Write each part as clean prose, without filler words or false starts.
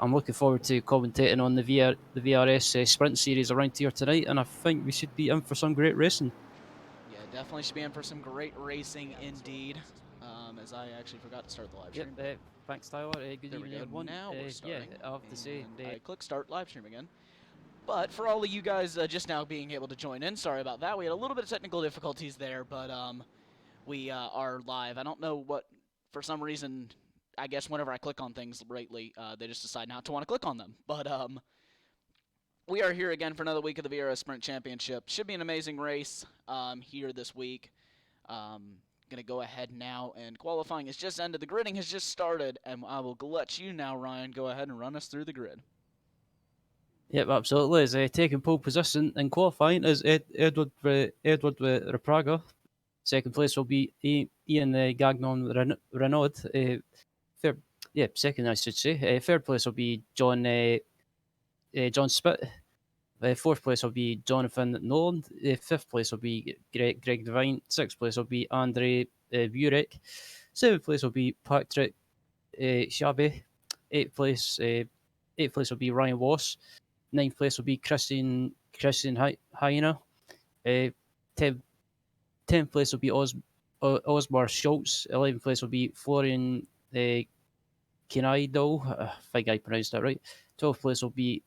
I'm looking forward to commentating on the VRS Sprint Series around here tonight, and I think we should be in for some great racing. Yeah, definitely should be in for some great racing indeed. As I actually forgot to start the live stream. Yep, thanks Tyler. Good There we evening go. everyone. Now we're Yeah, starting. I have to say, And I click start live stream again. But for all of you guys just now being able to join in, sorry about that. We had a little bit of technical difficulties there, but we are live. I don't know what, for some reason, I guess whenever I click on things lately, they just decide not to want to click on them. But we are here again for another week of the VRS Sprint Championship. Should be an amazing race here this week. Going to go ahead now, and qualifying has just ended. The gridding has just started, and I will let you now, Ryan, go ahead and run us through the grid. yep, absolutely. Is taking pole position in qualifying is Edward Rapraga. Second place will be Ian Gagnon Renaud. Second I should say. Third place will be John Spitt. Fourth place will be Jonathan Nolan. Fifth place will be Greg Devine. Sixth place will be Andre Burek. Seventh place will be Patrick Shabby. Eighth place will be Ryan Wass. Ninth place will be Christian Hyena. Tenth place will be Osmar Schultz. 11th place will be Florian Kinaido. I think I pronounced that right. 12th place will be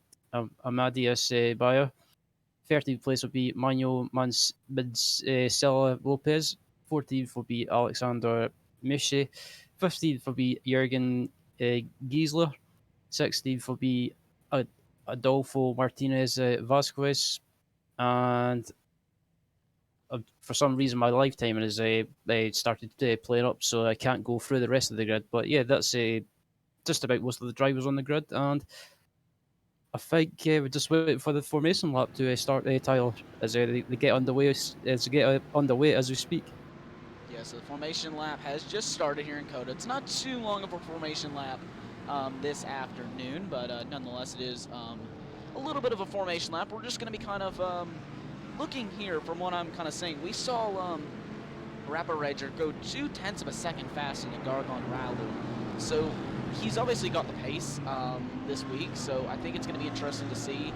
Amadeus Bayer. 13th place will be Manuel Mansella Lopez. 14th will be Alexander Miche. 15th will be Jurgen Giesler. 16th will be Adolfo Martinez Vasquez. And for some reason, my lifetime has started playing up, so I can't go through the rest of the grid. But yeah, that's just about most of the drivers on the grid. And I think we're just waiting for the formation lap to start, Tyler, as they get underway as we speak. Yeah, so the formation lap has just started here in COTA. It's not too long of a formation lap this afternoon, but nonetheless, it is a little bit of a formation lap. We're just going to be kind of looking here from what I'm kind of saying. We saw Rapper Rager go 0.2 of a second faster than Gargon Rally. So he's obviously got the pace this week, so I think it's going to be interesting to see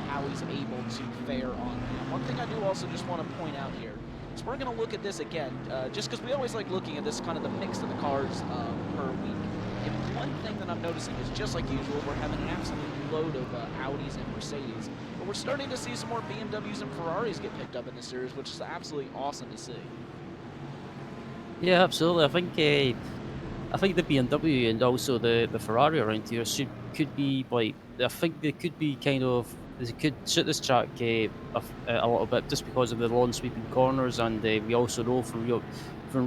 how he's able to fare on him. One thing I do also just want to point out here is we're going to look at this again, just because we always like looking at this kind of the mix of the cars per week. And one thing that I'm noticing is, just like usual, we're having an absolute load of Audis and Mercedes, but we're starting to see some more BMWs and Ferraris get picked up in this series, which is absolutely awesome to see. Yeah, absolutely. I think the BMW and also the Ferrari around here could be like, I think they could be kind of, they could suit this track a little bit just because of the lawn sweeping corners, and we also know from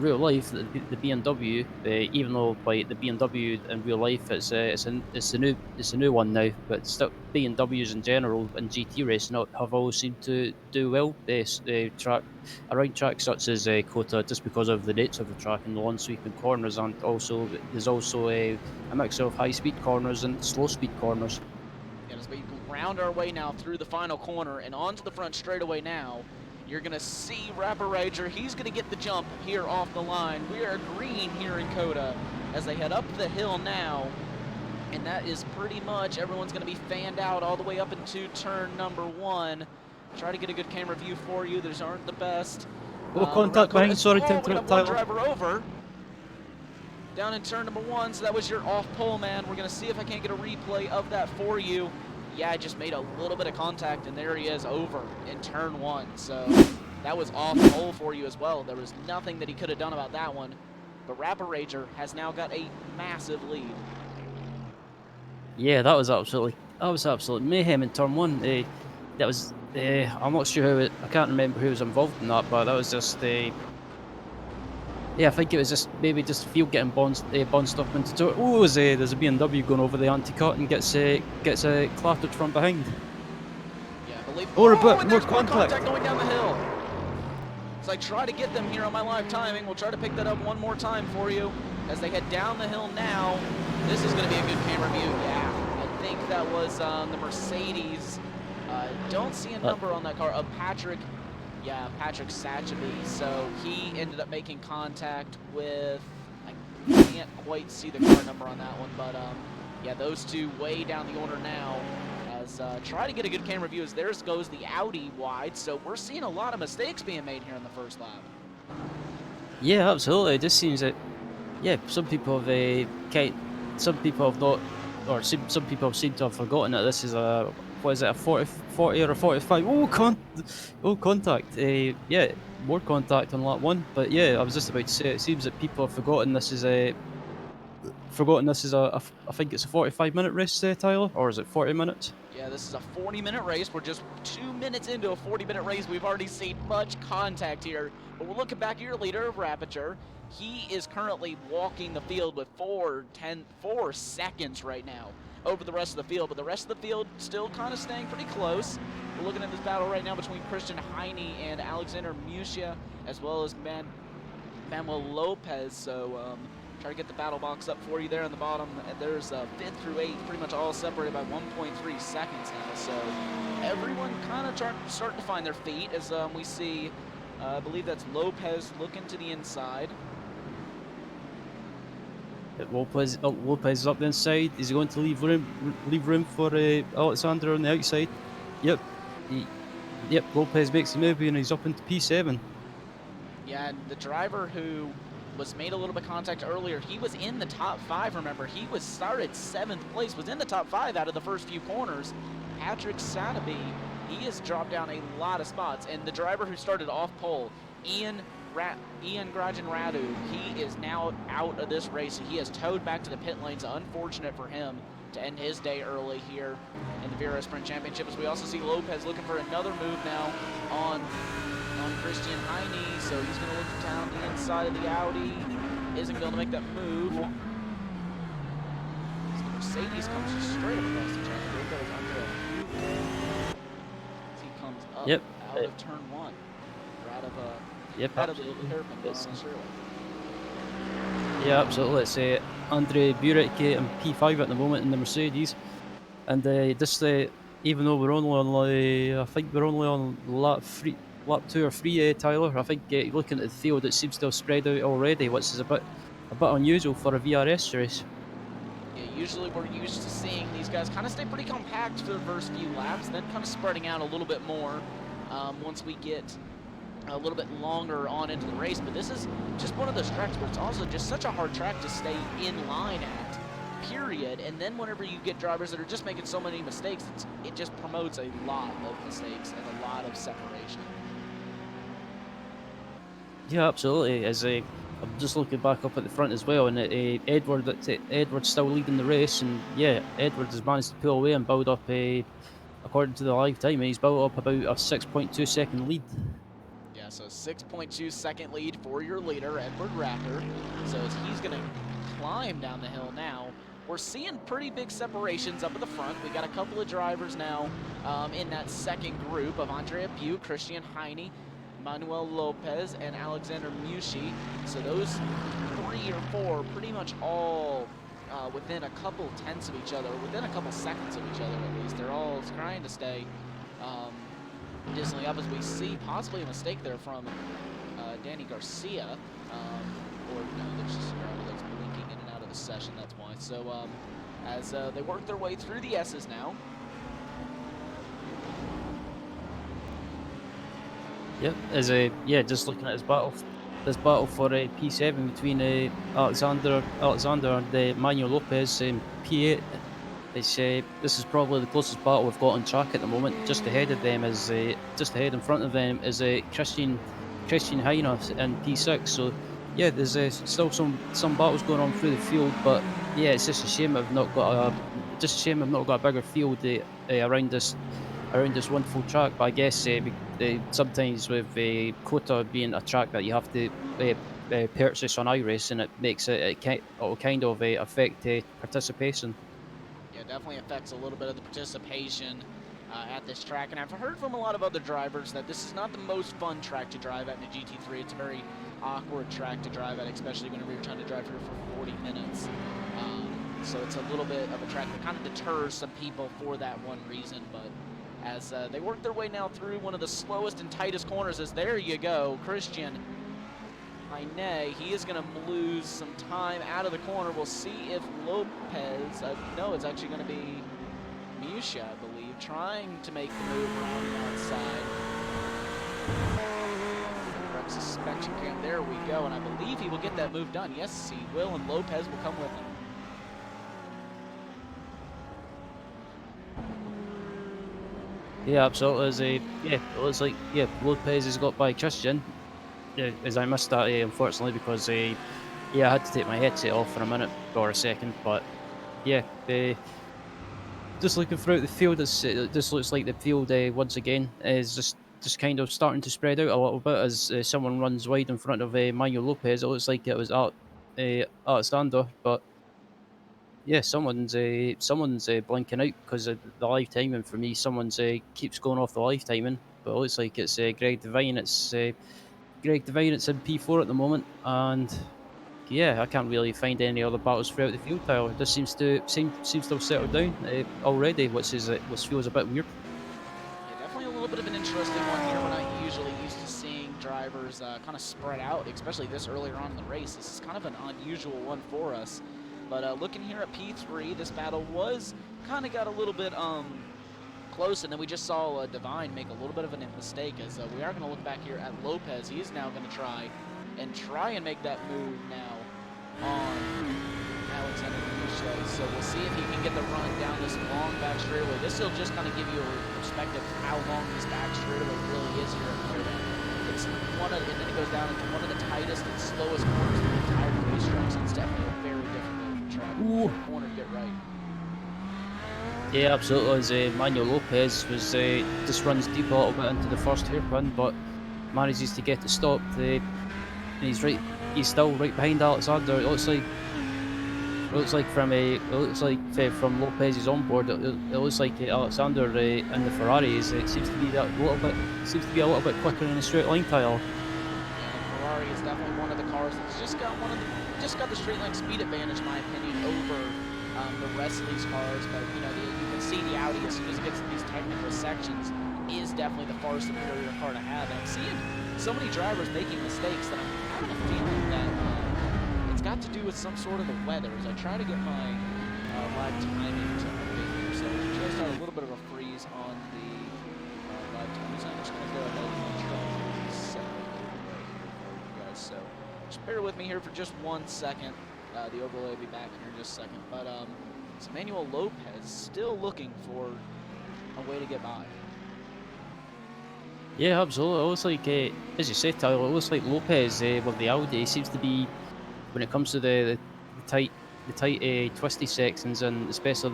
real life that the BMW, even though like the BMW in real life it's a new one now, but still BMWs in general and GT racing have always seemed to do well. Around tracks such as COTA, just because of the nature of the track and the lawn sweeping corners, and also there's also a mixture of high speed corners and slow speed corners. And as we round our way now through the final corner and onto the front straightaway now, you're going to see Rapper Rager. He's going to get the jump here off the line. We are green here in COTA as they head up the hill now. And that is pretty much, everyone's going to be fanned out all the way up into turn number 1. Try to get a good camera view for you. Those aren't the best. Contact behind, sorry to interrupt, Tyler. One driver over. Down in turn number 1, so that was your off pole man. We're going to see if I can't get a replay of that for you. Yeah, I just made a little bit of contact, and there he is over in turn 1. So that was off pole for you as well. There was nothing that he could have done about that one. But Rapper Rager has now got a massive lead. Yeah, that was absolute mayhem in turn 1. That was I'm not sure I can't remember who was involved in that, but that was just yeah, I think it was just maybe just field getting bounced up into turn. Oh, there's a BMW going over the anti-cut and gets clattered from behind. Yeah, I believe. Or more contact going down the hill. So I try to get them here on my live timing. We'll try to pick that up one more time for you as they head down the hill now. This is going to be a good camera view. Yeah, I think that was the Mercedes. Don't see a number on that car of Patrick. Yeah, Patrick Sachaby. So he ended up making contact with, I can't quite see the car number on that one, but Yeah, those two way down the order now. As try to get a good camera view as there goes the Audi wide. So we're seeing a lot of mistakes being made here in the first lap. Yeah, absolutely. It just seems that yeah, some people have not, or some people seem to have forgotten that this is a what is it, a 40 or a 45? Oh, contact. Yeah, more contact on lap one. But yeah, I was just about to say it seems that people have forgotten this is I think it's a 45-minute race, Tyler, or is it 40 minutes? Yeah, this is a 40-minute race. We're just 2 minutes into a 40-minute race. We've already seen much contact here. But we're looking back at your leader of Rapiture. He is currently walking the field with 4 seconds right now over the rest of the field. But the rest of the field still kind of staying pretty close. We're looking at this battle right now between Christian Heine and Alexander Musia, as well as Manuel Lopez. So try to get the battle box up for you there on the bottom. There's 5th through 8th, pretty much all separated by 1.3 seconds now. So everyone kind of starting to find their feet as we see, I believe that's Lopez looking to the inside. Lopez is up the inside. Is he going to leave room for Alexander on the outside? Yep. Yep. Lopez makes a move and he's up into P7. Yeah, and the driver who was made a little bit of contact earlier, he was in the top 5, remember. He was started 7th place, was in the top 5 out of the first few corners. Patrick Sadaby, he has dropped down a lot of spots. And the driver who started off pole, Ian Grajan Radu, he is now out of this race. He has towed back to the pit lanes. Unfortunate for him to end his day early here in the VRS Sprint Championship. As we also see Lopez looking for another move now on Christian Heine, so he's going to look down the inside of the Audi. Isn't going to make that move. So the Mercedes comes straight up across the track. There goes Andrea. He comes up out of turn 1. Or out of the hairpin down Shirley. Yeah, absolutely. It's Andre Burek in P5 at the moment in the Mercedes, and even though we're only on I think we're only on lap 2 or 3, Tyler. I think looking at the field, it seems to have spread out already, which is a bit unusual for a VRS race. Yeah, usually we're used to seeing these guys kind of stay pretty compact for the first few laps, then kind of spreading out a little bit more once we get a little bit longer on into the race. But this is just one of those tracks where it's also just such a hard track to stay in line at, period. And then whenever you get drivers that are just making so many mistakes, it just promotes a lot of mistakes and a lot of separation. Yeah, absolutely. I'm just looking back up at the front as well, and Edward's still leading the race, and yeah, Edward has managed to pull away and build up according to the live time, he's built up about a 6.2 second lead. Yeah, so 6.2 second lead for your leader, Edward Racker. So he's going to climb down the hill now. We're seeing pretty big separations up at the front. We got a couple of drivers now in that second group of Andrea Pugh, Christian Heine, Manuel Lopez, and Alexander Mushi. So those 3 or 4 pretty much all within a couple tenths of each other, within a couple seconds of each other at least. They're all trying to stay dismally up as we see possibly a mistake there from Danny Garcia. Or no, there's just a driver that's blinking in and out of the session, that's why. So as they work their way through the S's now. Yep, just looking at this battle for P7 between Alexander and Manuel Lopez in P8. This is probably the closest battle we've got on track at the moment. Just ahead in front of them is Christian Heine in P6. So yeah, there's still some battles going on through the field, but yeah, it's just a shame I've not got a bigger field around this one full track. But I guess sometimes with COTA being a track that you have to purchase on iRacing, it makes it'll kind of affect participation. Yeah, definitely affects a little bit of the participation at this track. And I've heard from a lot of other drivers that this is not the most fun track to drive at in a GT3. It's a very awkward track to drive at, especially whenever you're trying to drive here for 40 minutes. So it's a little bit of a track that kind of deters some people for that one reason. But as they work their way now through one of the slowest and tightest corners, as there you go, Christian Heine. He is going to lose some time out of the corner. We'll see if Lopez, no, it's actually going to be Musha, I believe, trying to make the move around the outside. Correct suspension cam, there we go, and I believe he will get that move done. Yes, he will, and Lopez will come with him. Yeah, absolutely. It looks like Lopez has got by Christian. As I missed that, unfortunately, because I had to take my headset off for a minute or a second. But yeah, just looking throughout the field, it just looks like the field once again is just kind of starting to spread out a little bit as someone runs wide in front of Manuel Lopez. It looks like it was Alexander, but yeah, someone's blinking out because of the live timing for me. Someone's keeps going off the live timing, but it looks like it's Greg Devine. It's Greg Devine. It's in P4 at the moment, and yeah, I can't really find any other battles throughout the field. Tyler, it just seems to have settled down already, which feels a bit weird. Yeah, definitely a little bit of an interesting one here. We're not usually used to seeing drivers kind of spread out, especially this earlier on in the race. This is kind of an unusual one for us. But looking here at P3, this battle was kind of got a little bit close, and then we just saw Devine make a little bit of a mistake as we are going to look back here at Lopez. He is now going to try and make that move now on Alexander Michel. So we'll see if he can get the run down this long back straightaway. This will just kind of give you a perspective of how long this back straightaway really is here at COTA. It's one of, and then it goes down into one of the tightest and slowest corners in the entire racetrack, so it's definitely a very difficult track. Corner to get right. Yeah, absolutely. As Manuel Lopez was just runs deep a little bit into the first hairpin, but manages to get it stopped. And he's still right behind Alexander. It looks like from Lopez's onboard. It looks like Alexander in the Ferraris. It seems to be a little bit quicker in the straight line tile. Yeah, Ferrari is definitely one of the cars that's just got the straight line speed advantage, in my opinion, over the rest of these cars. But you know, you can see the Audi as soon as it gets to these technical sections is definitely the far superior car to have. And I'm seeing so many drivers making mistakes that I'm having a feeling that it's got to do with some sort of the weather. As I try to get my live timing to update here, so we just had a little bit of a freeze on the live timing. So I'm just going to go ahead and try to set it right here for you guys. So just bear with me here for just 1 second. The overlay will be back here in just a second. But so Manuel Lopez still looking for a way to get by. Yeah, absolutely. It looks like, as you said, Tyler, it looks like Lopez with the Audi seems to be, when it comes to the tight twisty sections, and especially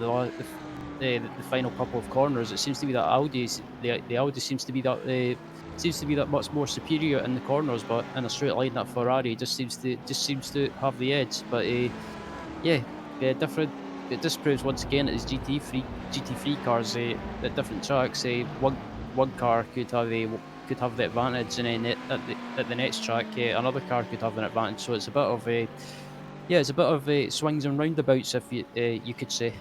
the final couple of corners, it seems to be that the Audi seems to be that much more superior in the corners, but in a straight line that Ferrari just seems to have the edge. But different. It just proves once again that these GT3 cars at different tracks, one car could have the advantage, and then at the next track, another car could have an advantage. So it's a bit of swings and roundabouts, if you could say.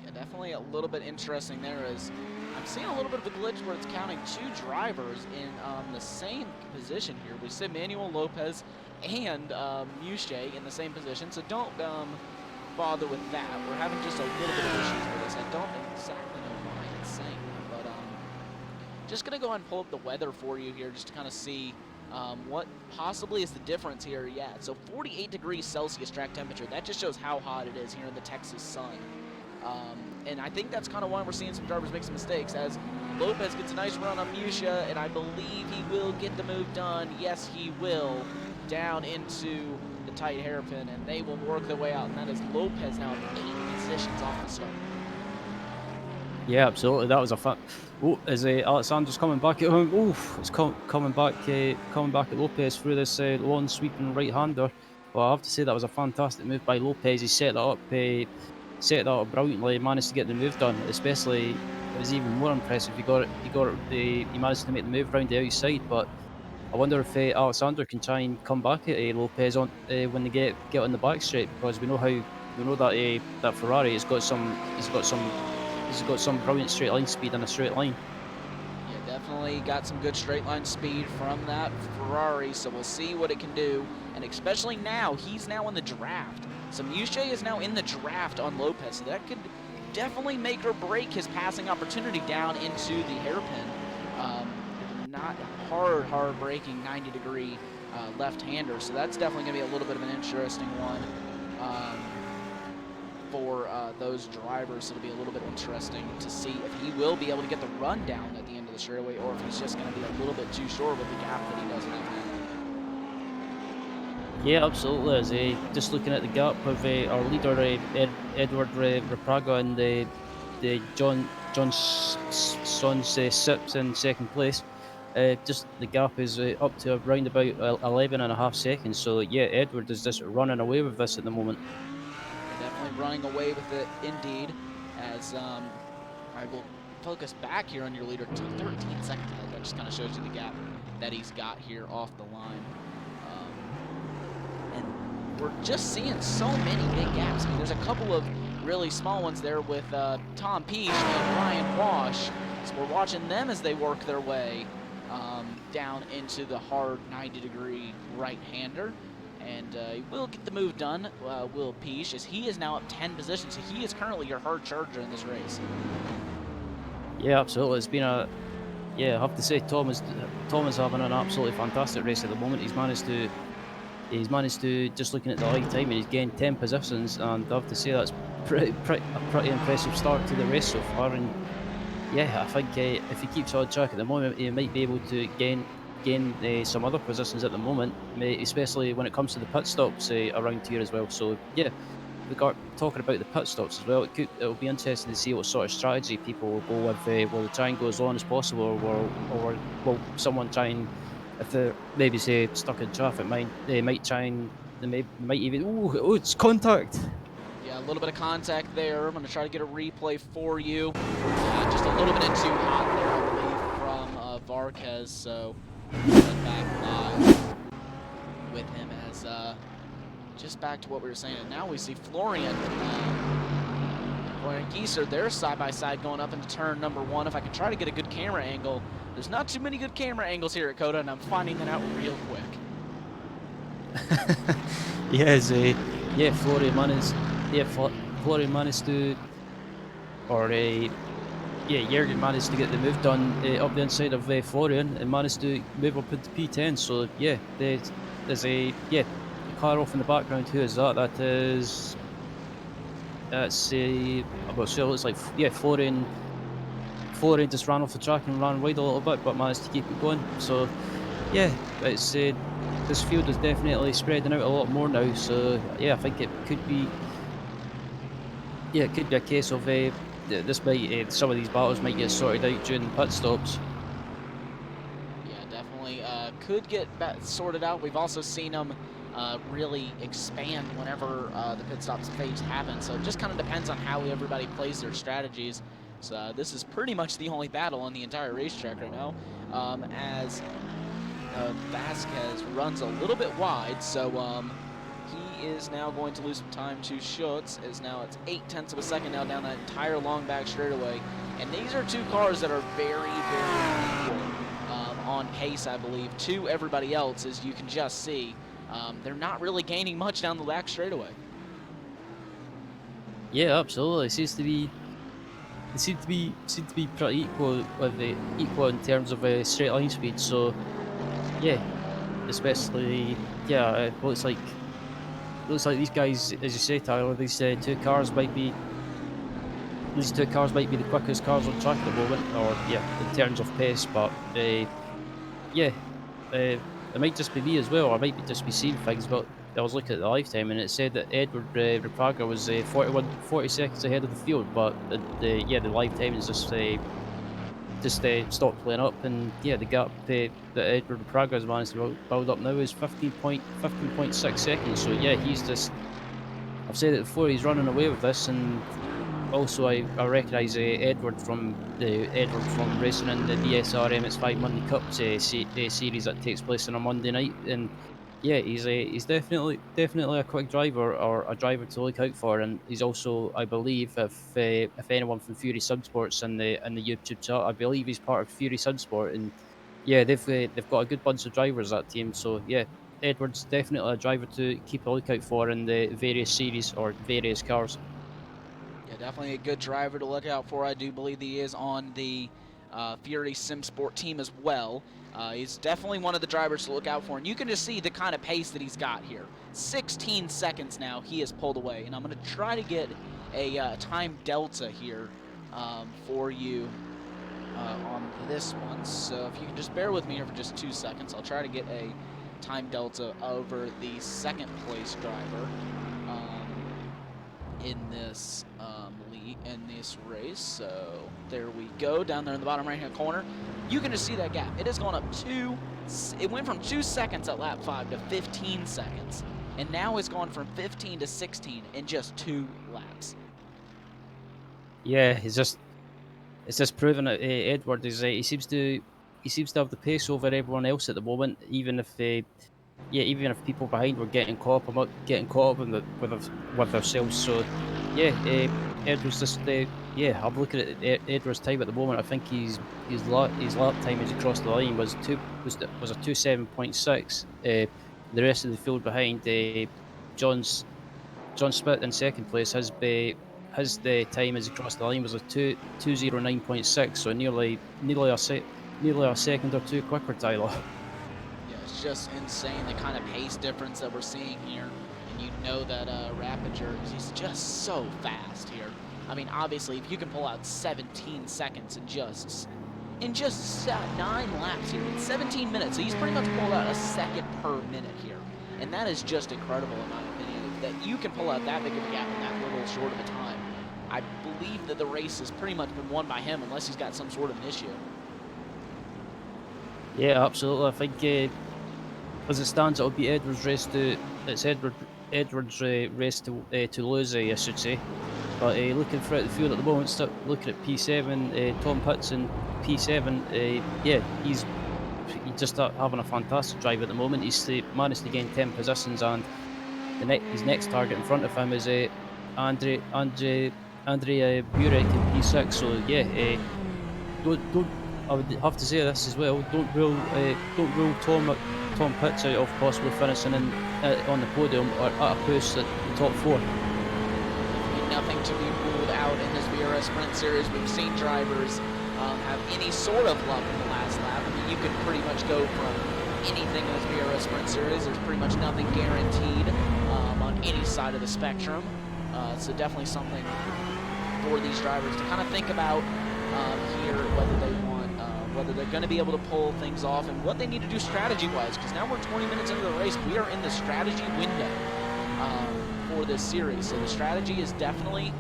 Yeah, definitely a little bit interesting there. Is I'm seeing a little bit of a glitch where it's counting two drivers in the same position here. We see Manuel Lopez and Musche in the same position, so don't bother with that. We're having just a little bit of issues with this. I don't exactly know why it's saying that, but just going to go ahead and pull up the weather for you here just to kind of see what possibly is the difference here. Yeah, so 48 degrees Celsius track temperature. That just shows how hot it is here in the Texas sun. And I think that's kind of why we're seeing some drivers make some mistakes, as Lopez gets a nice run on Musha, and I believe he will get the move done. Yes, he will, down into the tight hairpin, and they will work their way out, and that is Lopez now at 8 positions off the start. Yeah, absolutely. That was a fun. Oh, as Alexander's coming back at home. Oh, it's coming back at Lopez through this long sweeping right-hander. Well, I have to say that was a fantastic move by Lopez. He set that up brilliantly. Managed to get the move done. Especially, it was even more impressive. He managed to make the move round the outside. But I wonder if Alexander can try and come back at Lopez on when they get on the back straight, because we know that that Ferrari has got some brilliant straight line speed in a straight line. Yeah, definitely got some good straight line speed from that Ferrari, so we'll see what it can do. And especially now, he's now in the draft. So Muse is now in the draft on Lopez, so that could definitely make or break his passing opportunity down into the hairpin. Not hard braking 90-degree left-hander, so that's definitely going to be a little bit of an interesting one for those drivers. It'll be a little bit interesting to see if he will be able to get the run down at the end of the straightaway, or if he's just going to be a little bit too short with the gap that he doesn't have now. Yeah, absolutely. As just looking at the gap of our leader, Edward Rapraga, and the John Son's sixth and second place. Just the gap is up to around about 11.5 seconds. So yeah, Edward is just running away with this at the moment. Definitely running away with it, indeed. As I will focus back here on your leader to 13 seconds. That just kind of shows you the gap that he's got here off the line. And we're just seeing so many big gaps. I mean, there's a couple of really small ones there with Tom Peach and Ryan Wash. So we're watching them as they work their way down into the hard 90-degree right-hander. And he will get the move done, Will Peach, as he is now up 10 positions. So he is currently your hard charger in this race. Yeah, absolutely. It's been I have to say, Tom is having an absolutely fantastic race at the moment. He's managed to, just looking at the live time, and he's gained 10 positions, and I have to say that's a pretty impressive start to the race so far. And yeah, I think if he keeps on track at the moment, he might be able to gain some other positions at the moment, especially when it comes to the pit stops around here as well. So yeah, talking about the pit stops as well, it'll be interesting to see what sort of strategy people will go with. Will they try and go as long as possible, or will someone try and, if they're maybe say stuck in traffic, they might even it's contact. Yeah, a little bit of contact there. I'm going to try to get a replay for you. Just a little bit too hot there, I believe, from Varquez. So back live with him as just back to what we were saying. And now we see Florian Gieser, they're side by side going up into turn number 1. If I can try to get a good camera angle, there's not too many good camera angles here at COTA, and I'm finding that out real quick. Yes, Florian managed to, or Jürgen managed to get the move done up the inside of Florian and managed to move up into P10. So yeah, there's a car off in the background. Who is that? That's I'm not sure. It looks like Florian just ran off the track and ran wide a little bit, but managed to keep it going. So yeah, it's this field is definitely spreading out a lot more now. So yeah, I think it could be a case of this might some of these battles might get sorted out during pit stops. Yeah, definitely could get sorted out. We've also seen them really expand whenever the pit stops phase happens. So it just kind of depends on how everybody plays their strategies. So this is pretty much the only battle on the entire racetrack right now, as Vasquez runs a little bit wide. So he is now going to lose some time to Schutz, as now it's 0.8 of a second now down that entire long back straightaway. And these are two cars that are very, very equal on pace, I believe, to everybody else, as you can just see. They're not really gaining much down the back straightaway. Yeah, absolutely. It seems to be pretty equal in terms of straight line speed. So yeah, especially it looks like these guys, as you say, Tyler, these two cars might be the quickest cars on track at the moment, or in terms of pace. But it might just be me as well, or I might just be seeing things. But I was looking at the lifetime, and it said that Edward Rapraga was 40 seconds ahead of the field, but the lifetime is just stopped playing up, and the gap that Edward Rapraga has managed to build up now is 15.6 seconds. So yeah, he's just, I've said it before, he's running away with this. And also I recognise Edward from racing in the BSR MX5 Monday Cup series that takes place on a Monday night. And Yeah, he's definitely a quick driver or a driver to look out for, and he's also, I believe, if anyone from Fury Subsports in the YouTube chat, I believe he's part of Fury Subsport, and yeah, they've got a good bunch of drivers that team. So yeah, Edwards definitely a driver to keep a lookout for in the various series or various cars. Yeah, definitely a good driver to look out for. I do believe he is on the Fury Simsport team as well. He's definitely one of the drivers to look out for, and you can just see the kind of pace that he's got here. 16 seconds now he has pulled away, and I'm going to try to get a time delta here for you on this one. So if you can just bear with me here for just 2 seconds, I'll try to get a time delta over the second place driver in this in this race. So there we go, down there in the bottom right hand corner. You can just see that gap. It has gone up it went from 2 seconds at lap 5 to 15 seconds, and now it's gone from 15 to 16 in just 2 laps. Yeah, it's just proven that Edward is he seems to have the pace over everyone else at the moment, even if yeah, even if people behind were getting caught up in with themselves. So yeah, Edwards just yeah, I'm looking at Edwards' time at the moment. I think his lap time as he crossed the line was a 2:07.6. The rest of the field behind John's John Smith in second place. His the time as he crossed the line was a 2:09.6. So nearly a second or two quicker, Tyler. Yeah, it's just insane, the kind of pace difference that we're seeing here. And you know that Rapinger, he's just so fast here. I mean, obviously, if you can pull out 17 seconds in just 9 laps here, in 17 minutes, so he's pretty much pulled out a second per minute here. And that is just incredible, in my opinion, that you can pull out that big of a gap in that little short of a time. I believe that the race has pretty much been won by him, unless he's got some sort of an issue. Yeah, absolutely. I think as it stands, it'll be Edwards' race to it's Edwards' race to lose, I should say. But looking throughout the field at the moment, looking at P7, Tom Pitts in P7. Yeah, he's just having a fantastic drive at the moment. He's managed to gain 10 positions, and his next target in front of him is Andrea Burek in P6. So yeah, don't I would have to say this as well. Don't rule Tom Pitts out of possibly finishing in on the podium or at a push at the top 4. Nothing to be ruled out in this VRS Sprint Series. We've seen drivers have any sort of luck in the last lap. I mean, you can pretty much go from anything in this VRS Sprint Series. There's pretty much nothing guaranteed on any side of the spectrum. So definitely something for these drivers to kind of think about here, whether they're going to be able to pull things off and what they need to do strategy-wise, because now we're 20 minutes into the race. We are in the strategy window for this series. So the strategy is definitely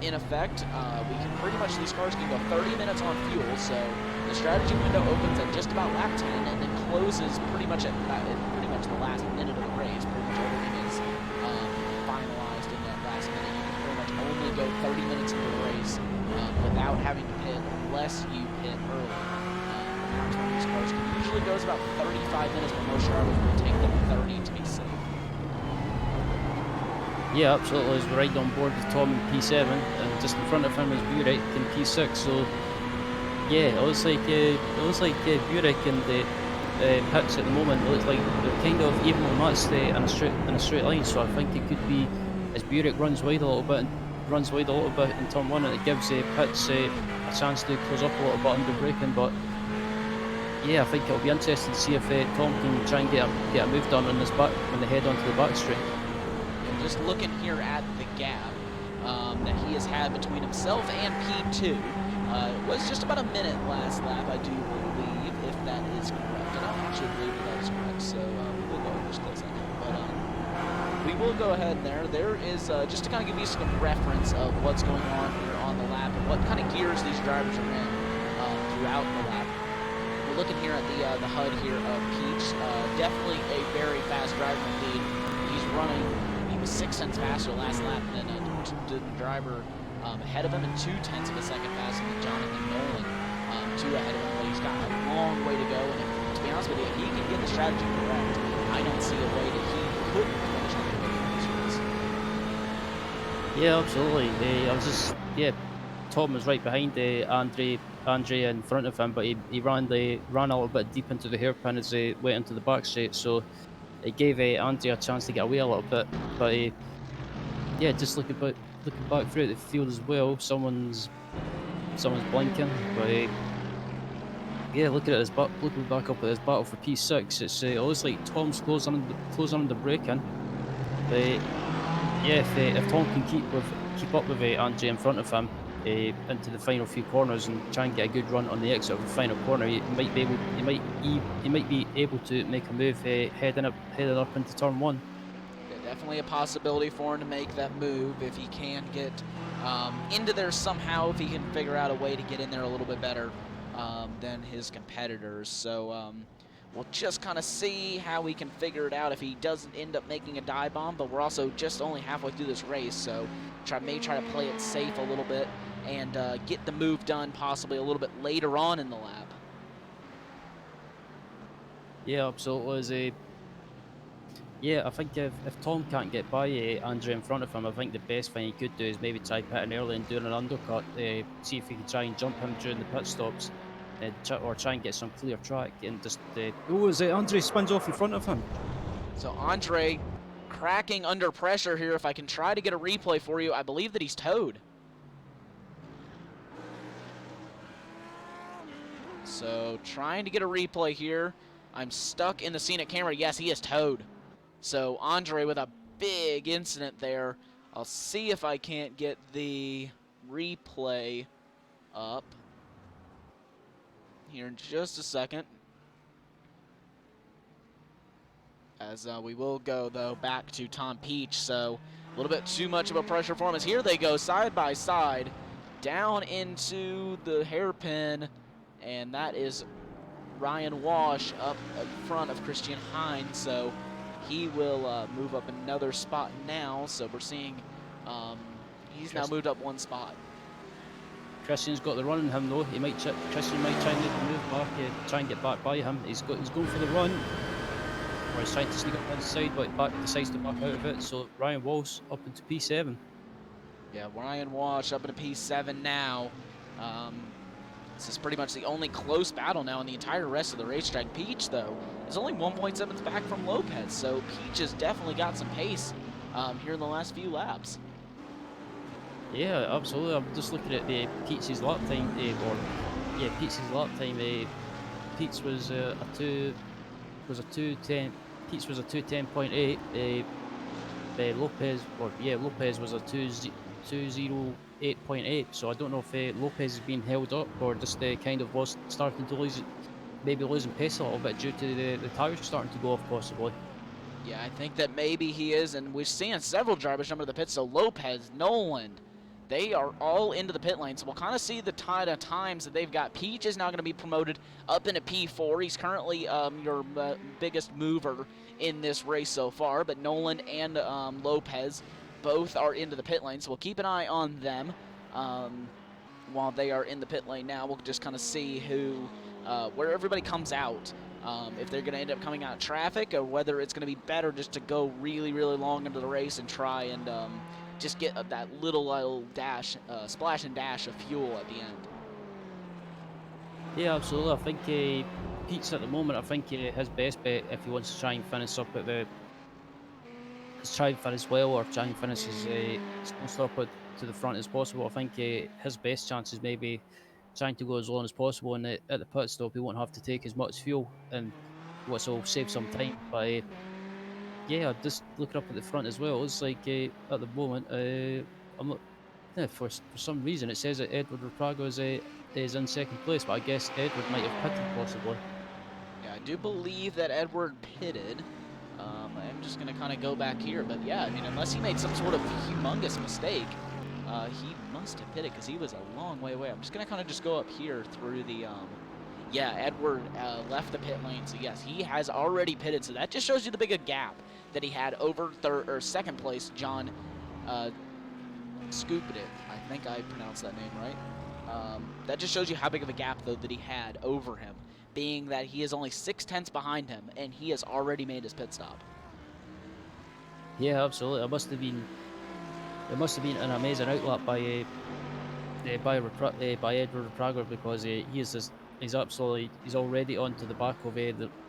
in effect. We can pretty much, these cars can go 30 minutes on fuel, so the strategy window opens at just about lap 10 and then closes pretty much at the last minute of the race. Pretty much everything is finalized in that last minute. You can pretty much only go 30 minutes into the race without having to pit unless you pit early. These cars usually goes about 35 minutes, but most drivers will take them 30 to be safe. Yeah, absolutely. As we're right on board with Tom in P7, and just in front of him is Burek in P6. So yeah, it looks like Burek and Pitts at the moment. It looks like they're kind of evenly matched in a straight line. So I think it could be as Burek runs wide a little bit in turn 1, and it gives Pitts a chance to close up a little bit under braking. But yeah, I think it'll be interesting to see if Tom can try and get a move done on this back when they head onto the back straight. Just looking here at the gap that he has had between himself and P2, it was just about a minute last lap, I do believe, if that is correct. And I actually believe that is correct, so we will go just close that. But we will go ahead there. There is, just to kind of give you some reference of what's going on here on the lap and what kind of gears these drivers are in throughout the lap. We're looking here at the HUD here of Peach. Definitely a very fast driver indeed. He's running. Was 6 tenths faster last lap than the driver ahead of him, and 2 tenths of a second faster than Jonathan Nolan, 2 ahead of him. But he's got a long way to go, and to be honest with you, if he can get the strategy correct, I don't see a way that he couldn't finish on the podium in this race. Yeah, absolutely. I was just Tom was right behind Andre in front of him, but he ran a little bit deep into the hairpin as he went into the back straight, so it gave Andre a chance to get away a little bit. But just looking back through the field as well, someone's blinking, but looking at looking back up at his battle for P6, it looks like Tom's closing on the braking. But if Tom can keep up with Andre in front of him into the final few corners and try and get a good run on the exit of the final corner, he might be able to make a move heading up into turn one. Yeah, definitely a possibility for him to make that move if he can get into there somehow, if he can figure out a way to get in there a little bit better than his competitors. So we'll just kind of see how we can figure it out if he doesn't end up making a dive bomb, but we're also just only halfway through this race, so may try to play it safe a little bit and get the move done possibly a little bit later on in the lap. Yeah, absolutely. I think if Tom can't get by Andre in front of him, I think the best thing he could do is maybe try pitting early and doing an undercut. See if he can try and jump him during the pit stops, or try and get some clear track and just. Andre spins off in front of him? So Andre cracking under pressure here. If I can try to get a replay for you, I believe that he's towed. So trying to get a replay here. I'm stuck in the scenic camera. Yes, he is towed. So Andre with a big incident there. I'll see if I can't get the replay up here in just a second. As we will go, though, back to Tom Peach. So a little bit too much of a pressure for him. As here they go side by side down into the hairpin. And that is Ryan Walsh up in front of Christian Hines. So he will move up another spot now. So we're seeing he's now moved up one spot. Christian's got the run in him though. Christian might try and make the move back, try and get back by him. He's going for the run, or he's trying to sneak up inside, but decides to back out of it. So Ryan Walsh up into P7. Yeah, Ryan Walsh up into P7 now. This is pretty much the only close battle now in the entire rest of the racetrack. Peach, though, is only 1.7 back from Lopez, so Peach has definitely got some pace here in the last few laps. Yeah, absolutely. I'm just looking at Peach's lap time, Peach's lap time. Peach was a 2:10. Peach was a 2:10.8. Lopez was a 2:08.8. So I don't know if Lopez is being held up or just kind of was starting to losing pace a little bit due to the tires starting to go off possibly. Yeah, I think that maybe he is, and we've seen several drivers jump into the pit. So Lopez, Noland, they are all into the pit lane. So we'll kind of see the times that they've got. Peach is now going to be promoted up into P4. He's currently your biggest mover in this race so far, but Noland and Lopez both are into the pit lane, so we'll keep an eye on them while they are in the pit lane now. We'll just kind of see where everybody comes out, if they're going to end up coming out of traffic, or whether it's going to be better just to go really, really long into the race and try and just get that little dash, splash and dash of fuel at the end. Yeah, absolutely. I think Pete's at the moment, I think his best bet, if he wants to try and finish up at try and finish well, or try and finish as close up to the front as possible. I think his best chance is maybe trying to go as long as possible, and at the pit stop he won't have to take as much fuel, and which will save some time. But just looking up at the front as well, it's like at the moment I'm not. For some reason it says that Edward Raprago is in second place, but I guess Edward might have pitted possibly. Yeah, I do believe that Edward pitted. I'm just going to kind of go back here, but yeah, I mean, unless he made some sort of humongous mistake, he must have pitted because he was a long way away. I'm just going to kind of just go up here through the, Edward left the pit lane, so yes, he has already pitted, so that just shows you the big gap that he had over second place, John Scooped. I think I pronounced that name right. That just shows you how big of a gap, though, that he had over him. being that he is only 6/10 behind him, and he has already made his pit stop. Yeah, absolutely. It must have been an amazing outlap by Edward Prager, because he's already onto the back of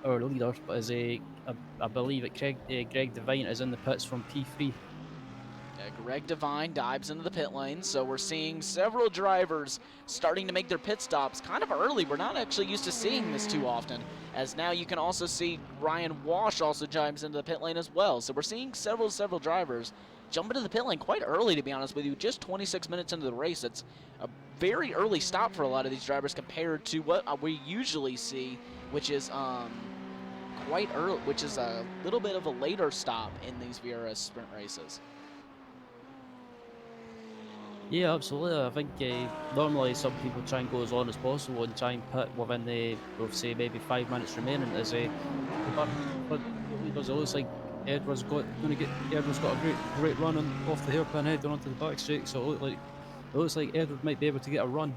our leader, but I believe Greg Devine is in the pits from P3. Greg Devine dives into the pit lane, so we're seeing several drivers starting to make their pit stops kind of early. We're not actually used to seeing this too often, as now you can also see Ryan Walsh also dives into the pit lane as well. So we're seeing several drivers jump into the pit lane quite early, to be honest with you. Just 26 minutes into the race. It's a very early stop for a lot of these drivers compared to what we usually see, which is quite early, which is a little bit of a later stop in these VRS sprint races. Yeah, absolutely. I think normally some people try and go as long as possible and try and pit within say maybe 5 minutes remaining. But the leaders, it looks like Edward's got a great run off the hairpin head onto the back straight. So it looks like Edward might be able to get a run.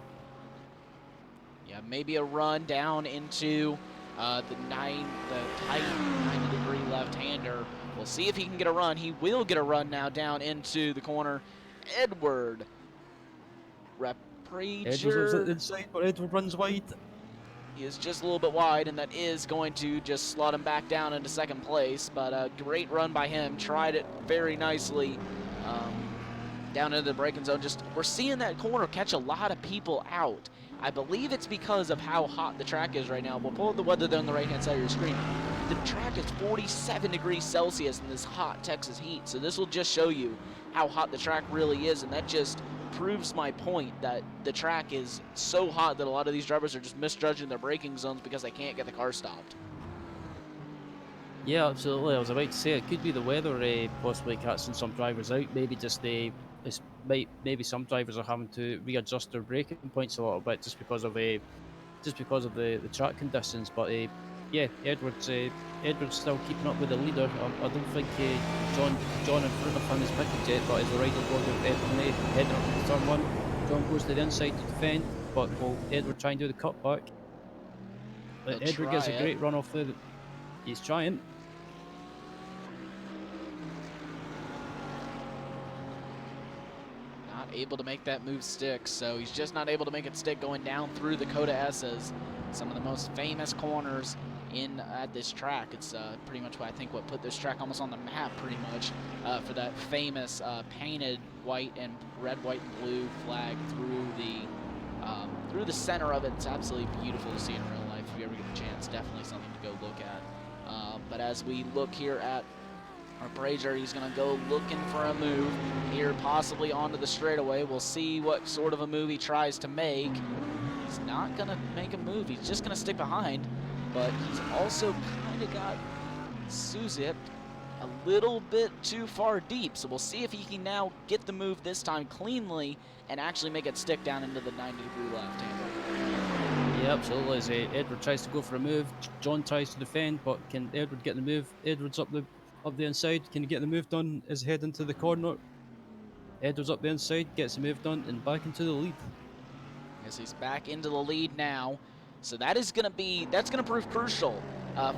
Yeah, maybe a run down into the tight 90-degree left-hander. We'll see if he can get a run. He will get a run now down into the corner. Edward Edward's inside, but Edward runs wide. He is just a little bit wide, and that is going to just slot him back down into second place. But a great run by him. Tried it very nicely down into the braking zone. We're seeing that corner catch a lot of people out. I believe it's because of how hot the track is right now. We'll pull up the weather there on the right-hand side of your screen. The track is 47 degrees Celsius in this hot Texas heat. So this will just show you how hot the track really is, and that just proves my point that the track is so hot that a lot of these drivers are just misjudging their braking zones because they can't get the car stopped. Yeah, absolutely. I was about to say it could be the weather possibly catching some drivers out. Maybe maybe some drivers are having to readjust their braking points a little bit just because of the track conditions. But yeah, Edward's still keeping up with the leader. I don't think John in front of him is pitted yet, but as the rider board with Edward heading up to turn one, John goes to the inside to defend, but will Edward try and do the cutback? But Edward gets a great run off there. He's trying. Not able to make that move stick, so he's just not able to make it stick going down through the COTA S's, some of the most famous corners at this track. It's pretty much what put this track almost on the map, pretty much, for that famous painted white and red, white, and blue flag through the center of it. It's absolutely beautiful to see in real life. If you ever get the chance, definitely something to go look at. But as we look here at our Brazier, he's going to go looking for a move here, possibly onto the straightaway. We'll see what sort of a move he tries to make. He's not going to make a move. He's just going to stick behind. But he's also kind of got Suzip a little bit too far deep. So we'll see if he can now get the move this time cleanly and actually make it stick down into the 90-degree left-hander. Yeah, absolutely. As Edward tries to go for a move, John tries to defend, but can Edward get the move? Edward's up the inside. Can he get the move done? Is head into the corner. Edward's up the inside, gets the move done, and back into the lead. Yes, he's back into the lead now. So that's going to prove crucial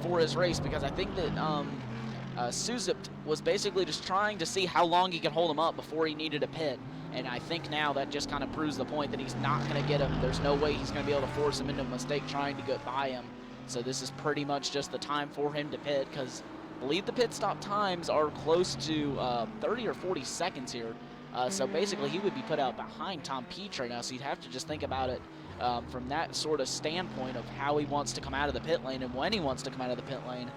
for his race, because I think that Suzip was basically just trying to see how long he could hold him up before he needed a pit. And I think now that just kind of proves the point that he's not going to get him. There's no way he's going to be able to force him into a mistake trying to get by him. So this is pretty much just the time for him to pit, because I believe the pit stop times are close to 30 or 40 seconds here. So basically he would be put out behind Tom Peach right now. So you'd have to just think about it from that sort of standpoint of how he wants to come out of the pit lane and when he wants to come out of the pit lane.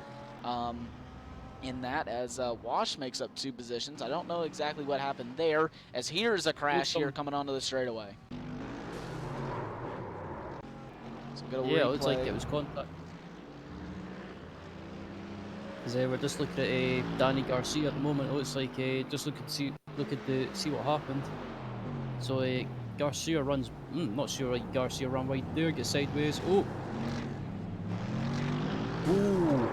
In that, as Wash makes up 2 positions. I don't know exactly what happened there, as here's a crash here coming onto the straightaway. So yeah, it looks like it was contact. As we're just looking at Danny Garcia at the moment. It looks like just look to see what happened. So Garcia runs. Not sure. Garcia ran right there, gets sideways. Oh. Ooh.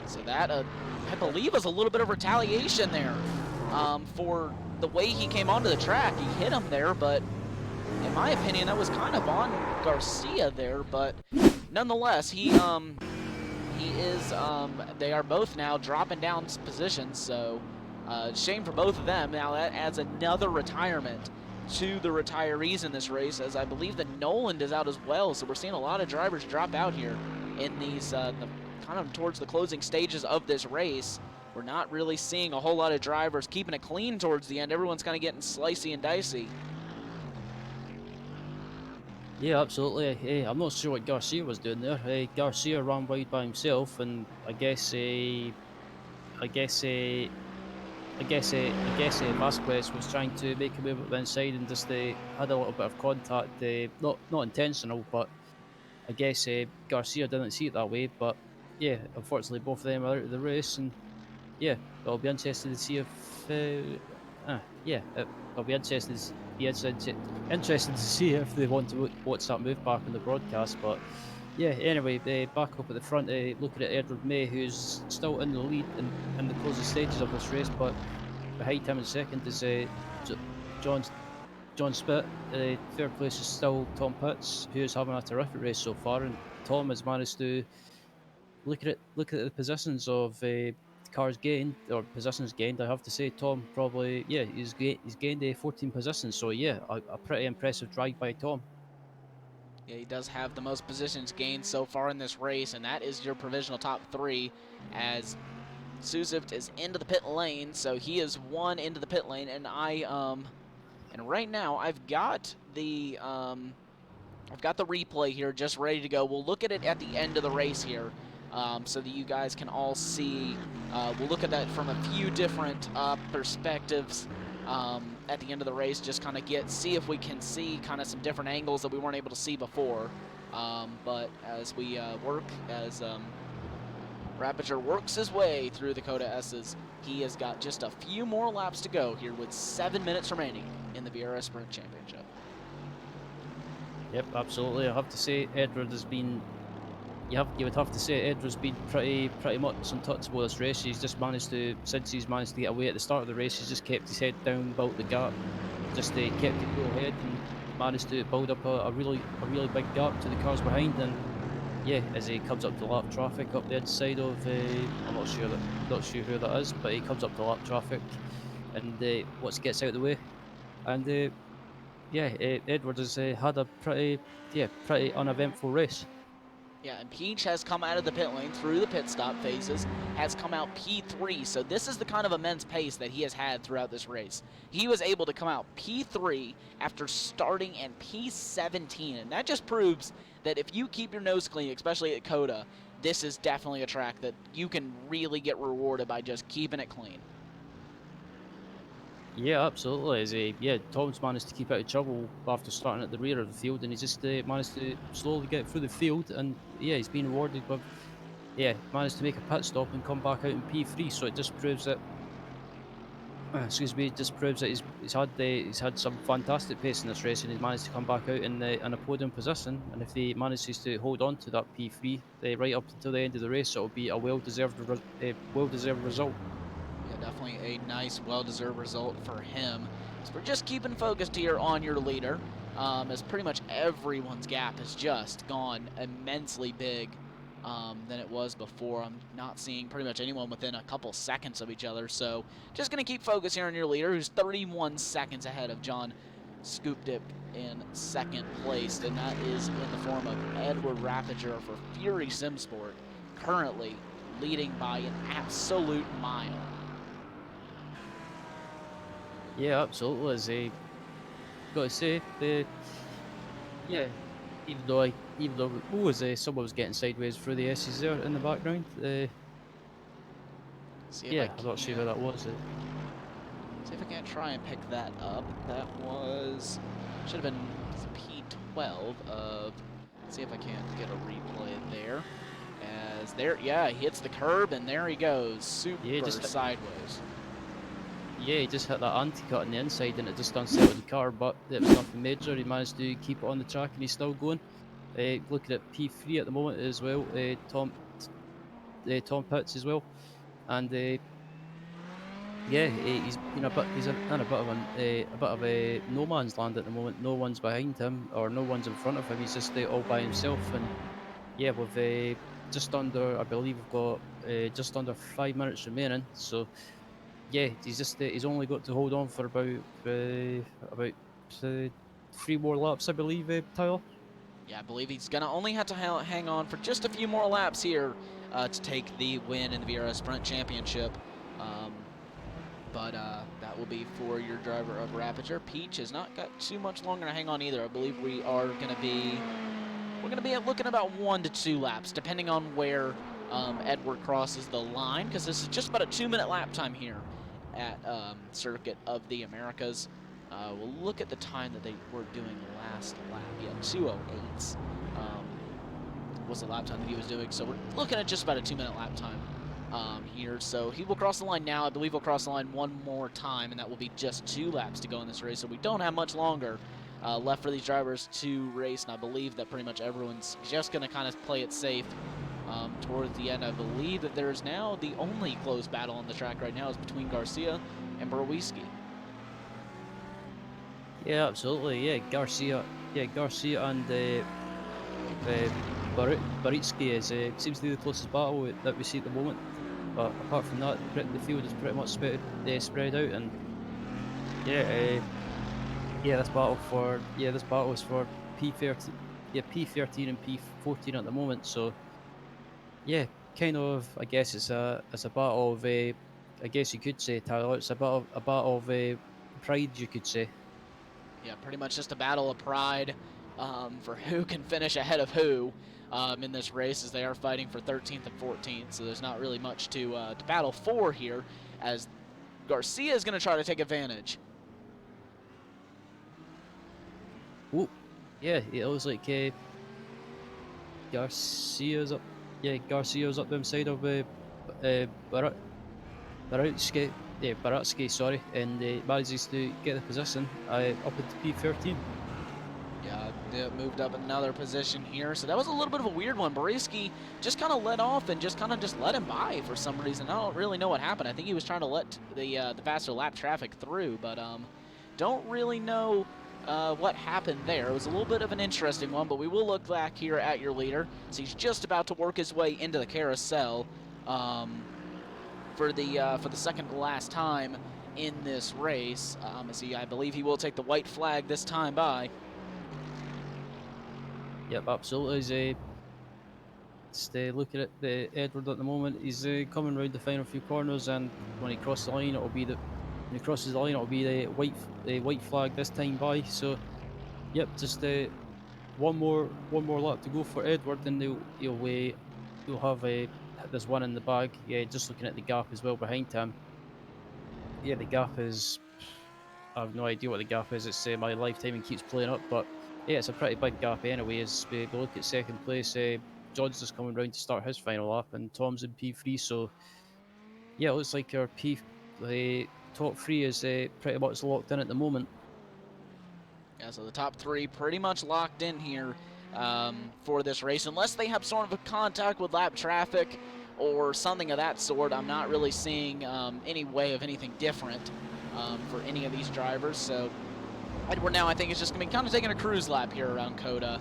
So that, I believe, was a little bit of retaliation there for the way he came onto the track. He hit him there, but in my opinion, that was kind of on Garcia there. But nonetheless, he is, they are both now dropping down positions, so shame for both of them. Now that adds another retirement to the retirees in this race, as I believe that Noland is out as well, so we're seeing a lot of drivers drop out here in these, kind of towards the closing stages of this race. We're not really seeing a whole lot of drivers keeping it clean towards the end. Everyone's kind of getting slicey and dicey. Yeah, absolutely. I'm not sure what Garcia was doing there. Garcia ran wide by himself, and I guess, Vasquez was trying to make a move up the inside and just had a little bit of contact. Not intentional, but I guess Garcia didn't see it that way. But yeah, unfortunately, both of them are out of the race, and yeah, it'll be interesting to see if. It'll be interesting. Interesting to see if they want to watch that move back on the broadcast. But yeah, anyway, back up at the front, looking at Edward May, who's still in the lead in the closing stages of this race, but behind him in second is John John Spitt. Third place is still Tom Pitts, who's having a terrific race so far, and Tom has managed to look at the positions of cars gained or positions gained. I have to say, Tom probably he's gained 14 positions. So yeah, a pretty impressive drive by Tom. Yeah, he does have the most positions gained so far in this race, and that is your provisional top three, as Suzift is into the pit lane, so he is one into the pit lane, and and right now I've got the replay here just ready to go. We'll look at it at the end of the race here, so that you guys can all see. We'll look at that from a few different perspectives at the end of the race, just kind of see if we can see kind of some different angles that we weren't able to see before. But as we as Rapiger works his way through the COTA S's, he has got just a few more laps to go here with 7 minutes remaining in the VRS Sprint Championship. Yep, absolutely. I have to say, Edward has been. You would have to say Edward's been pretty much untouchable this race. Since he's managed to get away at the start of the race, he's just kept his head down, built the gap, just kept it cool ahead, and managed to build up a really big gap to the cars behind. And yeah, as he comes up to lap traffic up the inside of, I'm not sure who that is, but he comes up to lap traffic, and gets out of the way, and Edward has had a pretty uneventful race. Yeah, and Peach has come out of the pit lane through the pit stop phases, has come out P3, so this is the kind of immense pace that he has had throughout this race. He was able to come out P3 after starting in P17, and that just proves that if you keep your nose clean, especially at COTA, this is definitely a track that you can really get rewarded by just keeping it clean. Yeah, absolutely. Tom's managed to keep out of trouble after starting at the rear of the field, and he just managed to slowly get through the field, and yeah, he's been rewarded with managed to make a pit stop and come back out in P3. So it just proves that he's had some fantastic pace in this race, and he's managed to come back out in a podium position. And if he manages to hold on to that P3 right up until the end of the race, it'll be a well-deserved result. Yeah, definitely a nice, well-deserved result for him. So we're just keeping focused here on your leader, as pretty much everyone's gap has just gone immensely big than it was before. I'm not seeing pretty much anyone within a couple seconds of each other. So just going to keep focus here on your leader, who's 31 seconds ahead of John Scoop Dip in second place, and that is in the form of Edward Rapiger for Fury Simsport, currently leading by an absolute mile. Yeah, absolutely. As got to say, yeah, even though someone was getting sideways through the S's there in the background. I'm not sure who that was. See if I can't try and pick that up. That should have been P12 of. See if I can't get a replay there. He hits the curb and there he goes, super sideways. Yeah, he just hit that anti-cut on the inside and it just unsettled the car, but it was nothing major. He managed to keep it on the track and he's still going. Looking at P3 at the moment as well, Tom Pitts as well, and he's in a bit of a no man's land at the moment. No one's behind him or no one's in front of him. He's just all by himself, and yeah, with just under, I believe we've got just under 5 minutes remaining. So yeah, he's only got to hold on for about 3 more laps, I believe, Tyler. Yeah, I believe he's going to only have to hang on for just a few more laps here to take the win in the VRS Sprint Championship. But that will be for your driver of Rapiture. Peach has not got too much longer to hang on either. I believe we're going to be looking about 1 to 2 laps, depending on where Edward crosses the line, because this is just about a 2-minute lap time here at Circuit of the Americas. We'll look at the time that they were doing last lap. Yeah, 2:08 was the lap time that he was doing. So we're looking at just about a 2-minute lap time here. So he will cross the line now. I believe he'll cross the line one more time, and that will be just 2 laps to go in this race. So we don't have much longer left for these drivers to race, and I believe that pretty much everyone's just going to kind of play it safe towards the end. I believe that there's now the only close battle on the track right now is between Garcia and Berwiski. Yeah, absolutely. Yeah, Garcia and Baritsky seems to be the closest battle that we see at the moment. But apart from that, the field is pretty much spread out, and yeah, this battle is for P13, P13 and P14 at the moment. So yeah, kind of, I guess it's a battle of I guess you could say, Tyler, it's a battle of pride, you could say. Yeah, pretty much just a battle of pride for who can finish ahead of who in this race, as they are fighting for 13th and 14th. So there's not really much to battle for here, as Garcia is going to try to take advantage. Oh, yeah, it looks like Garcia's up. Yeah, Garcia's up the inside of Baratsky. Yeah, Baratsky, sorry, and manages to get the position up into P13. Yeah, it moved up another position here. So that was a little bit of a weird one. Baratsky just kind of let off and just let him by for some reason. I don't really know what happened. I think he was trying to let the faster lap traffic through, but don't really know what happened there. It was a little bit of an interesting one, but we will look back here at your leader. So he's just about to work his way into the carousel for the second to last time in this race. I believe he will take the white flag this time by. Yep, absolutely. Just looking at the Edward at the moment, he's coming round the final few corners, and when he crosses the line, it'll be the white flag this time by. So, yep, just one more lap to go for Edward, and he'll have this one in the bag. Yeah, just looking at the gap as well behind him. Yeah, the gap is, I have no idea what the gap is. It's my lifetime and keeps playing up, but yeah, it's a pretty big gap anyway. As we look at second place, John's just coming round to start his final lap, and Tom's in P3. So yeah, it looks like our the top 3 is pretty much locked in at the moment. Yeah, so the top 3 pretty much locked in here for this race, unless they have sort of a contact with lap traffic or something of that sort. I'm not really seeing any way of anything different for any of these drivers. So Edward now, I think, is just going to be kind of taking a cruise lap here around COTA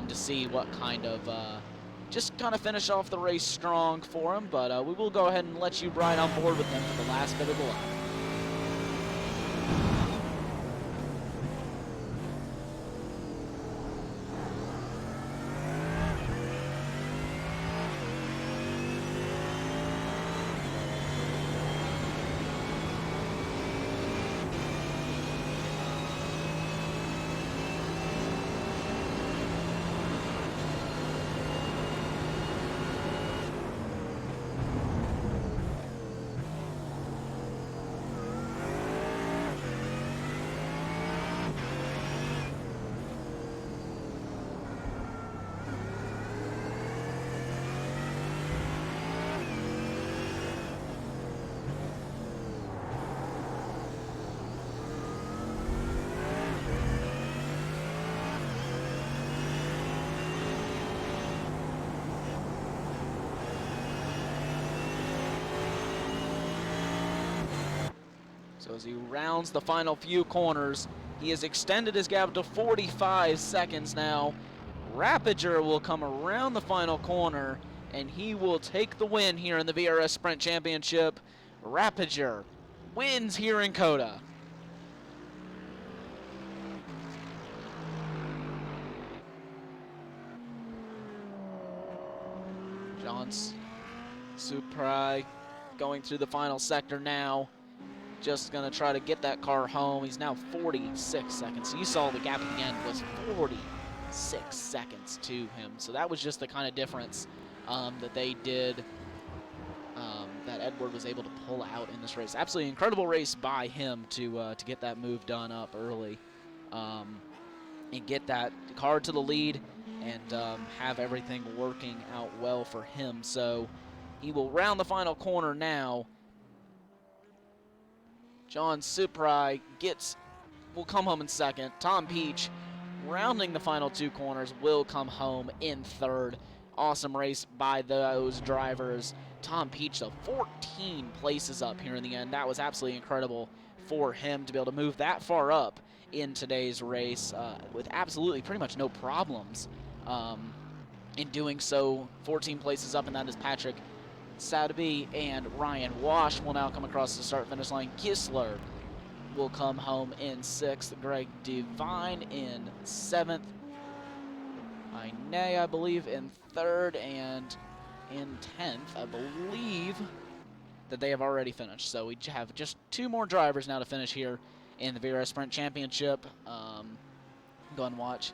to see what kind of just kind of finish off the race strong for him. But we will go ahead and let you ride on board with him for the last bit of the lap. So as he rounds the final few corners, he has extended his gap to 45 seconds now, Rapiger will come around the final corner, and he will take the win here in the VRS Sprint Championship. Rapiger wins here in COTA. John's Suprai going through the final sector now. Just going to try to get that car home. He's now 46 seconds. You saw the gap at the end was 46 seconds to him. So that was just the kind of difference that they did, that Edward was able to pull out in this race. Absolutely incredible race by him to get that move done up early and get that car to the lead and have everything working out well for him. So he will round the final corner now. John Suprai will come home in second. Tom Peach, rounding the final two corners, will come home in third. Awesome race by those drivers. Tom Peach, though, 14 places up here in the end. That was absolutely incredible for him to be able to move that far up in today's race with absolutely pretty much no problems in doing so. 14 places up, and that is Patrick Sadeby and Ryan Wash will now come across the start-finish line. Kistler will come home in sixth. Greg Devine in seventh. Ine, I believe, in third, and in 10th, I believe that they have already finished. So we have just two more drivers now to finish here in the VRS Sprint Championship. Go and watch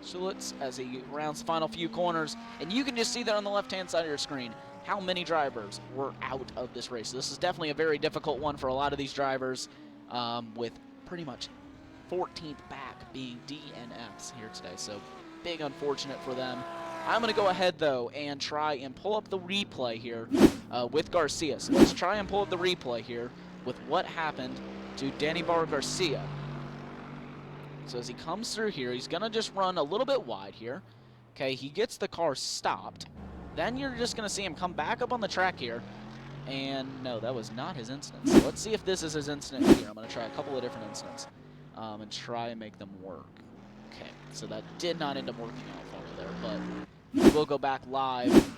Schultz as he rounds the final few corners, and you can just see that on the left-hand side of your screen how many drivers were out of this race. This is definitely a very difficult one for a lot of these drivers, with pretty much 14th back being DNFs here today, so big unfortunate for them. I'm going to go ahead, though, and try and pull up the replay here with Garcia. So let's try and pull up the replay here with what happened to Danny Barr Garcia. So as he comes through here, he's going to just run a little bit wide here. Okay, he gets the car stopped. Then you're just going to see him come back up on the track here. And no, that was not his instance. So let's see if this is his incident here. I'm going to try a couple of different incidents and try and make them work. Okay, so that did not end up working out for me there, but we'll go back live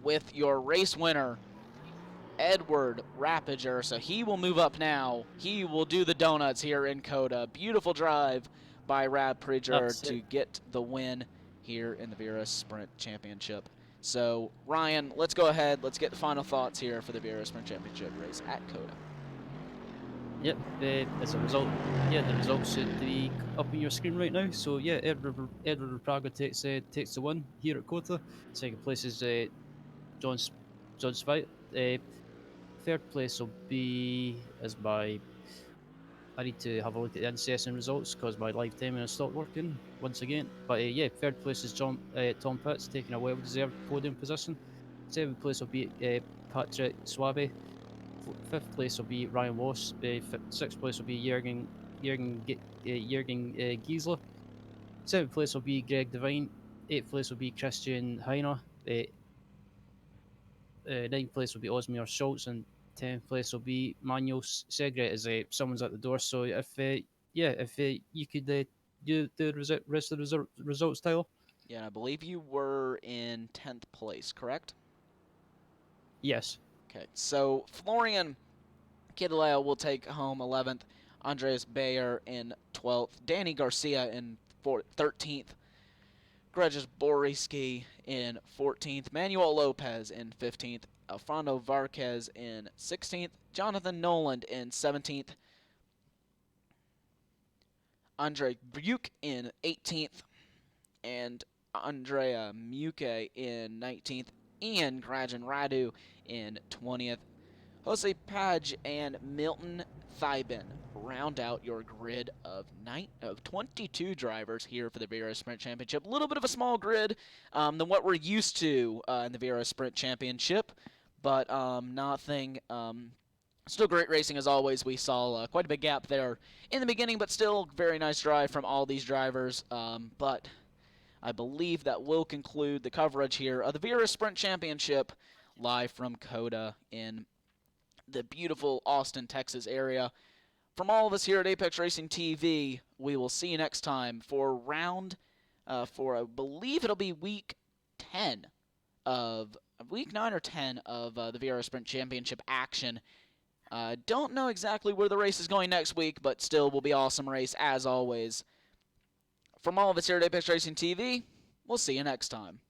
with your race winner, Edward Rapiger. So he will move up now. He will do the donuts here in COTA. Beautiful drive by Rapiger to get the win here in the VRS Sprint Championship. So Ryan, let's go ahead. Let's get the final thoughts here for the VRS Sprint Championship race at COTA. Yep, as a result, the results should be up on your screen right now. So Edward Rapiger takes the win here at COTA. Second place is John Spite. Third place will be I need to have a look at the in-session results because my live timing has stopped working once again. But third place is Tom Pitts, taking a well-deserved podium position. Seventh place will be Patrick Suave. Fifth place will be Ryan Wash. Sixth place will be Jürgen Giesler. Seventh place will be Greg Devine. Eighth place will be Christian Heiner. Ninth place will be Osmir Schultz, and 10th place will be Manuel Segret as someone's at the door. So if you could do the rest of the results, Tyler. Yeah, I believe you were in 10th place, correct? Yes. Okay, so Florian Kidaleo will take home 11th, Andreas Bayer in 12th, Danny Garcia in 13th, Gregis Boriski in 14th, Manuel Lopez in 15th, Alfredo Varquez in 16th, Jonathan Noland in 17th, Andre Buke in 18th, and Andrea Muke in 19th, Ian Grajan Radu in 20th. Jose Page and Milton Thibin round out your grid of 22 drivers here for the VRS Sprint Championship. A little bit of a small grid than what we're used to in the VRS Sprint Championship, but nothing. Still great racing as always. We saw quite a big gap there in the beginning, but still very nice drive from all these drivers. But I believe that will conclude the coverage here of the VRS Sprint Championship live from COTA in the beautiful Austin, Texas area. from all of us here at Apex Racing TV, we will see you next time for I believe it'll be week 10 of week 9 or 10 of the VRS Sprint Championship action. Don't know exactly where the race is going next week, but still will be awesome race as always. From all of us here at Apex Racing TV, we'll see you next time.